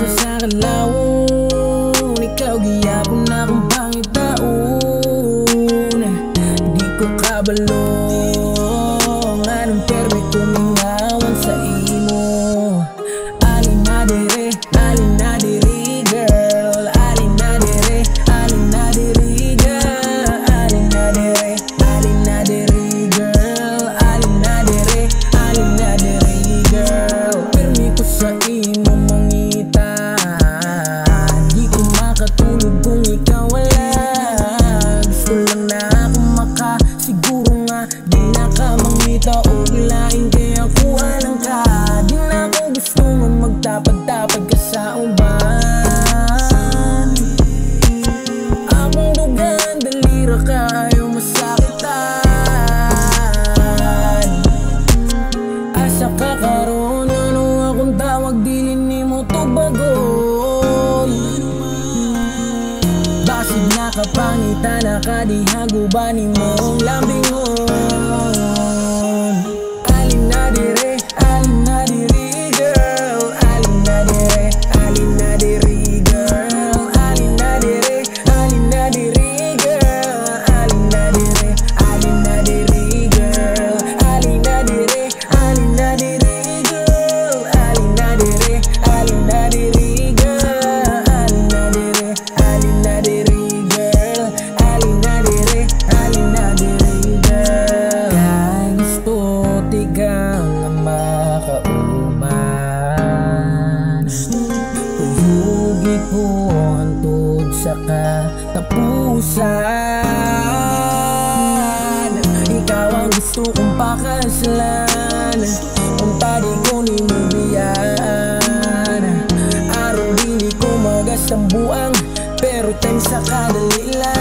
sa sakalawon, ikaw giyapon na akong pangitaon. Di ko kabalo anong perme kumingawan sa imo. Alin na dire girl, alin na dire girl, alin na dire girl, alin na dire girl. Permi ko sa imo mangita, di ko makatulog kung ikaw wala. Gusto lang na ako makasiguro nga di na ka mangita o gilain kaya kuha lang ka. Di na ako gusto nga magtapad-tapad ka sa uban. Akong dugan, dalira ka, ayaw masakitan. Asa ka karon, ano akong tawag, dilin ni mo to bagoy. Basig nakapangita, nakadihaguban ni mong lambingon. Alin na dire girl, alin na dire girl, alin na dire girl, alin na dire girl, alin na dire girl, alin na dire girl, alin na dire girl, alin na dire girl. Kaya gusto tigang na makauman, tuyugi ko hantod sa katapusan. Ikaw ang gusto kong pakasalan, kung tadi ko ninubiyan. Araw dili ko magastang buang, pero time sa kadalilan.